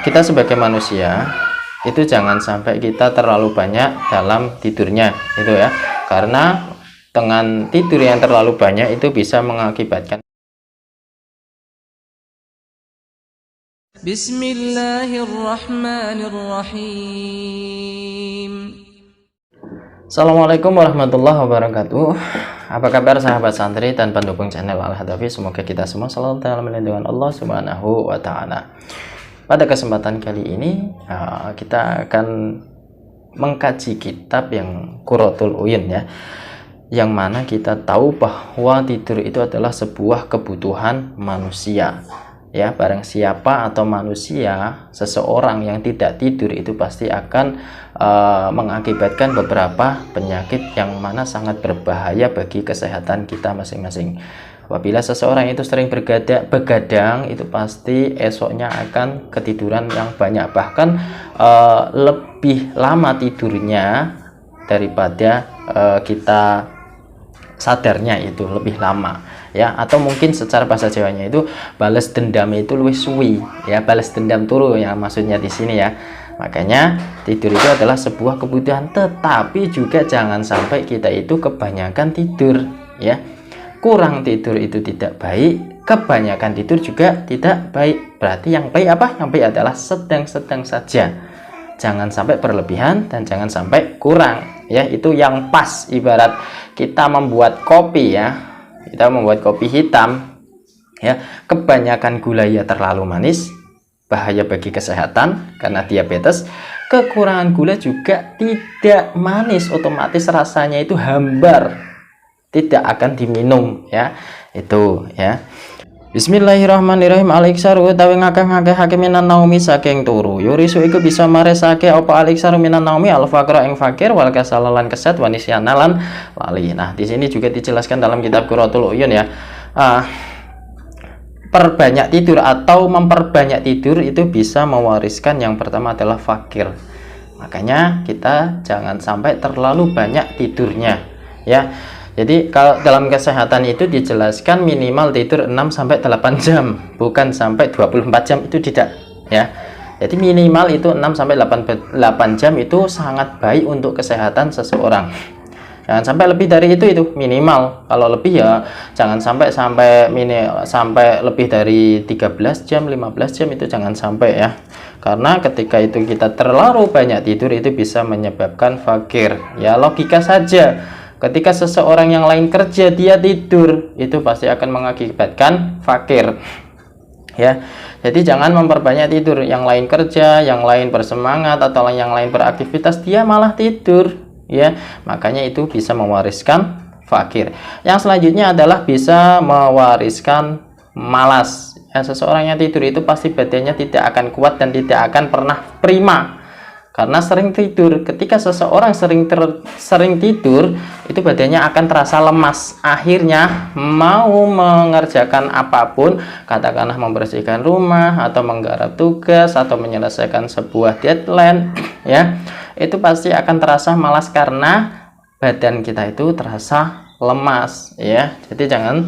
kita sebagai manusia itu jangan sampai kita terlalu banyak dalam tidurnya itu ya, karena dengan tidur yang terlalu banyak itu bisa mengakibatkan. Bismillahirrahmanirrahim. Assalamualaikum warahmatullahi wabarakatuh. Apa kabar sahabat santri dan pendukung channel Al-Hadafi? Semoga kita semua selalu dalam lindungan Allah Subhanahu wa Ta'ala. Pada kesempatan kali ini kita akan mengkaji kitab yang Qurratul Uyun ya, yang mana kita tahu bahwa tidur itu adalah sebuah kebutuhan manusia ya. Barang siapa atau manusia, seseorang yang tidak tidur itu pasti akan mengakibatkan beberapa penyakit yang mana sangat berbahaya bagi kesehatan kita masing-masing. Apabila seseorang itu sering begadang, itu pasti esoknya akan ketiduran yang banyak, bahkan lebih lama tidurnya daripada kita sadarnya, itu lebih lama ya. Atau mungkin secara bahasa Jawanya itu balas dendam itu luwih suwi ya, balas dendam turu ya maksudnya di sini ya. Makanya tidur itu adalah sebuah kebutuhan, tetapi juga jangan sampai kita itu kebanyakan tidur ya. Kurang tidur itu tidak baik, kebanyakan tidur juga tidak baik. Berarti yang baik apa? Yang baik adalah sedang-sedang saja. Jangan sampai berlebihan dan jangan sampai kurang ya. Itu yang pas. Ibarat kita membuat kopi ya, kita membuat kopi hitam ya, kebanyakan gula ya terlalu manis, bahaya bagi kesehatan karena diabetes. Kekurangan gula juga tidak manis, otomatis rasanya itu hambar, tidak akan diminum ya. Itu ya. Bismillahirrahmanirrahim. Aliksaru utawi ngakeh-ngakehake minan naumi saking turu. Yurisu iku bisa maresake apa aliksaru minan naumi al faqra ing fakir wal kasalalan keset wa nisyana lan lali. Nah, di sini juga dijelaskan dalam kitab Qurratul Uyun ya. Perbanyak tidur atau memperbanyak tidur itu bisa mewariskan, yang pertama adalah fakir. Makanya kita jangan sampai terlalu banyak tidurnya ya. Jadi kalau dalam kesehatan itu dijelaskan minimal tidur 6-8 jam, bukan sampai 24 jam, itu tidak ya. Jadi minimal itu 6-8 jam itu sangat baik untuk kesehatan seseorang. Jangan sampai lebih dari itu minimal. Kalau lebih ya jangan sampai lebih dari 13 jam, 15 jam, itu jangan sampai ya. Karena ketika itu kita terlalu banyak tidur itu bisa menyebabkan fakir. Ya logika saja. Ketika seseorang yang lain kerja, dia tidur, itu pasti akan mengakibatkan fakir ya. Jadi jangan memperbanyak tidur. Yang lain kerja, yang lain bersemangat, atau yang lain beraktivitas, dia malah tidur ya. Makanya itu bisa mewariskan fakir. Yang selanjutnya adalah bisa mewariskan malas ya. Seseorang yang tidur itu pasti badannya tidak akan kuat dan tidak akan pernah prima karena sering tidur. Ketika seseorang sering tidur, itu badannya akan terasa lemas. Akhirnya mau mengerjakan apapun, katakanlah membersihkan rumah atau menggarap tugas atau menyelesaikan sebuah deadline ya, itu pasti akan terasa malas karena badan kita itu terasa lemas ya. Jadi jangan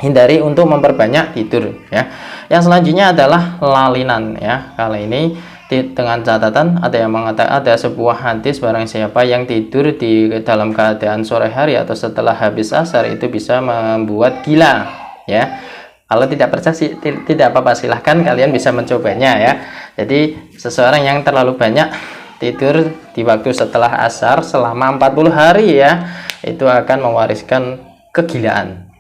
hindari untuk memperbanyak tidur ya. Yang selanjutnya adalah lalinan ya. Kali ini dengan catatan ada yang mengatakan, ada sebuah hadis, barang siapa yang tidur di dalam keadaan sore hari atau setelah habis asar itu bisa membuat gila ya. Kalau tidak percaya tidak apa-apa, silahkan kalian bisa mencobanya ya. Jadi seseorang yang terlalu banyak tidur di waktu setelah asar selama 40 hari ya, itu akan mewariskan kegilaan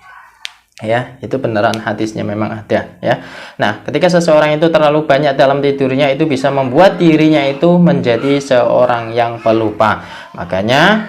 ya. Itu beneran hadisnya memang ada ya. Nah, ketika seseorang itu terlalu banyak dalam tidurnya, itu bisa membuat dirinya itu menjadi seorang yang pelupa. Makanya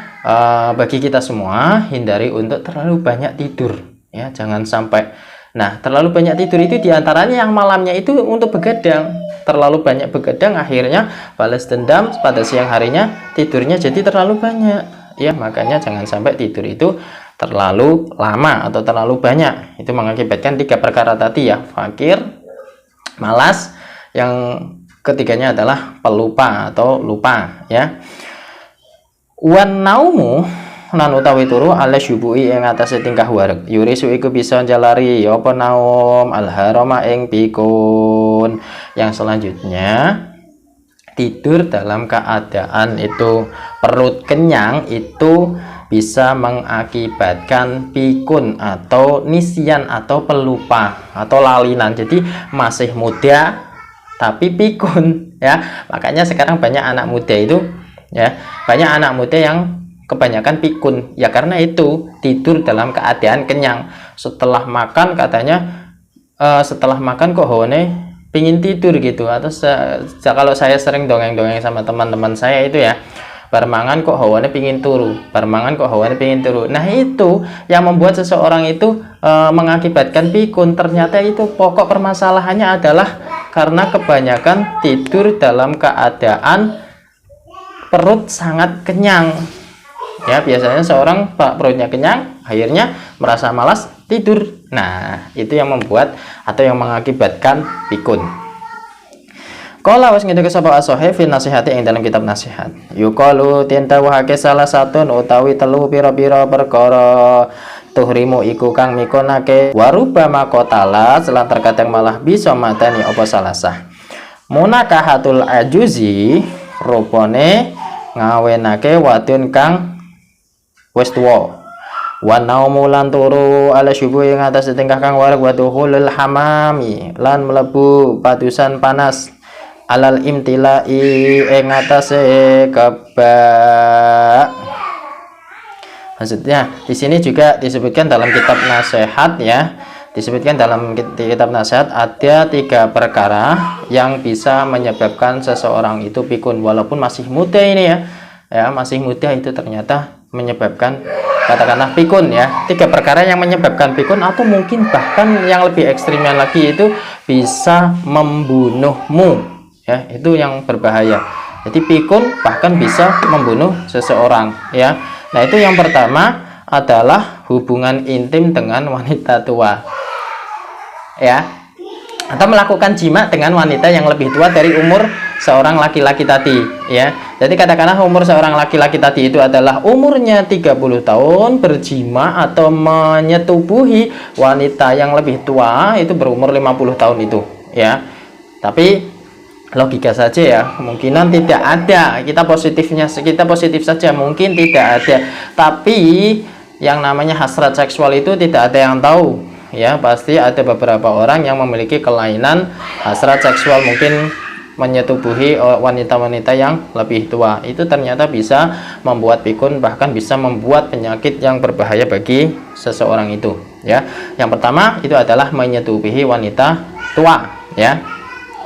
bagi kita semua, hindari untuk terlalu banyak tidur ya, jangan sampai. Nah, terlalu banyak tidur itu diantaranya yang malamnya itu untuk begadang. Terlalu banyak begadang, akhirnya balas dendam, pada siang harinya tidurnya jadi terlalu banyak ya. Makanya jangan sampai tidur itu terlalu lama atau terlalu banyak. Itu mengakibatkan 3 perkara tadi ya, fakir, malas, yang ketiganya adalah pelupa atau lupa ya. Wan naumu nan utawi turu ala syubuhi ing atase tingkah wareg. Yurisu iku bisa njalari apa naum alharama ing pikun. Yang selanjutnya tidur dalam keadaan itu perut kenyang itu bisa mengakibatkan pikun atau nisyan atau pelupa atau lalinan. Jadi masih muda tapi pikun ya. Makanya sekarang banyak anak muda itu ya, banyak anak muda yang kebanyakan pikun ya, karena itu tidur dalam keadaan kenyang. Setelah makan katanya setelah makan kok hawane pingin tidur gitu, atau kalau saya sering dongeng-dongeng sama teman-teman saya itu ya, barmangan kok hawane pingin turu, barmangan kok hawane pingin turu. Nah itu yang membuat seseorang itu mengakibatkan pikun. Ternyata itu pokok permasalahannya adalah karena kebanyakan tidur dalam keadaan perut sangat kenyang ya. Biasanya seorang perutnya kenyang akhirnya merasa malas tidur. Nah itu yang membuat atau yang mengakibatkan pikun. Kala wis ngendika sapa as-sahih fi nasihati ing dalam kitab nasihat. Yuqalu tintawahake salah satu utawi telu pira-pira perkara tuhrimu iku kang mikonake waruba makotala selan terkadang malah bisa matani apa salasah. Munakahatul ajuzi rupane ngawenake wadon kang wis tuwa. Wa naumu lan turu ala syubuh ing atas tingkah kang wareg wa duhulul hamami lan mlebu padusan panas alal imtilai ing atase kebak. Maksudnya di sini juga disebutkan dalam kitab nasihat ya, disebutkan dalam kitab nasihat ada 3 perkara yang bisa menyebabkan seseorang itu pikun walaupun masih muda ini ya, masih muda itu ternyata menyebabkan katakanlah pikun ya. 3 perkara yang menyebabkan pikun atau mungkin bahkan yang lebih ekstrimnya lagi itu bisa membunuhmu ya, itu yang berbahaya. Jadi pikun bahkan bisa membunuh seseorang ya. Nah itu yang pertama adalah hubungan intim dengan wanita tua ya, atau melakukan jima dengan wanita yang lebih tua dari umur seorang laki-laki tadi ya. Jadi katakanlah umur seorang laki-laki tadi itu adalah umurnya 30 tahun, berjima atau menyetubuhi wanita yang lebih tua itu berumur 50 tahun itu ya. Tapi logika saja ya, kemungkinan tidak ada, kita positif saja, mungkin tidak ada. Tapi yang namanya hasrat seksual itu tidak ada yang tahu ya. Pasti ada beberapa orang yang memiliki kelainan hasrat seksual, mungkin menyetubuhi wanita-wanita yang lebih tua. Itu ternyata bisa membuat pikun, bahkan bisa membuat penyakit yang berbahaya bagi seseorang itu ya. Yang pertama itu adalah menyetubuhi wanita tua ya.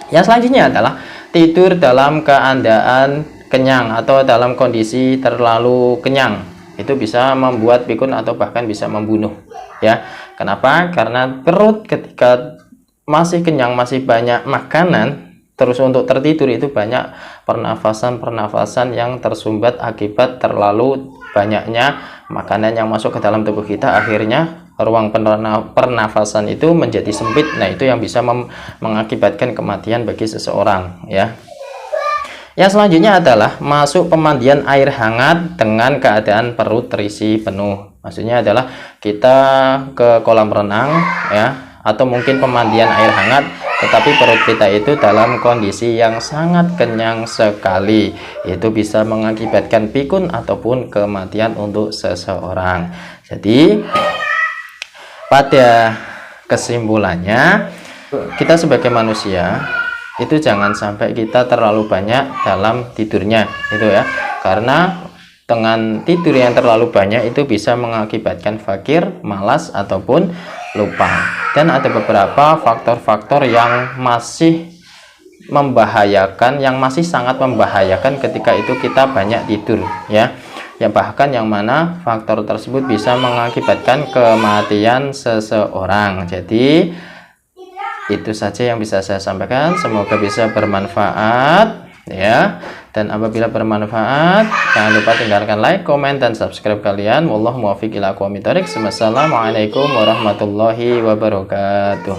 Yang selanjutnya adalah tidur dalam keadaan kenyang atau dalam kondisi terlalu kenyang. Itu bisa membuat pikun atau bahkan bisa membunuh ya. Kenapa? Karena perut ketika masih kenyang, masih banyak makanan, terus untuk tertidur itu banyak pernafasan yang tersumbat akibat terlalu banyaknya makanan yang masuk ke dalam tubuh kita. Akhirnya ruang pernafasan itu menjadi sempit. Nah itu yang bisa mengakibatkan kematian bagi seseorang ya. Yang selanjutnya adalah masuk pemandian air hangat dengan keadaan perut terisi penuh. Maksudnya adalah kita ke kolam renang ya, atau mungkin pemandian air hangat tetapi perut kita itu dalam kondisi yang sangat kenyang sekali. Itu bisa mengakibatkan pikun ataupun kematian untuk seseorang. Jadi pada kesimpulannya, kita sebagai manusia itu jangan sampai kita terlalu banyak dalam tidurnya itu ya, karena dengan tidur yang terlalu banyak itu bisa mengakibatkan fakir, malas ataupun lupa. Dan ada beberapa faktor-faktor yang masih membahayakan, yang masih sangat membahayakan ketika itu kita banyak tidur ya. Ya bahkan yang mana faktor tersebut bisa mengakibatkan kematian seseorang. Jadi itu saja yang bisa saya sampaikan, semoga bisa bermanfaat ya. Dan apabila bermanfaat jangan lupa tinggalkan like, komen, dan subscribe kalian. Wallahu muwaffiq ila aqwamit thoriq. Wassalamualaikum warahmatullahi wabarakatuh.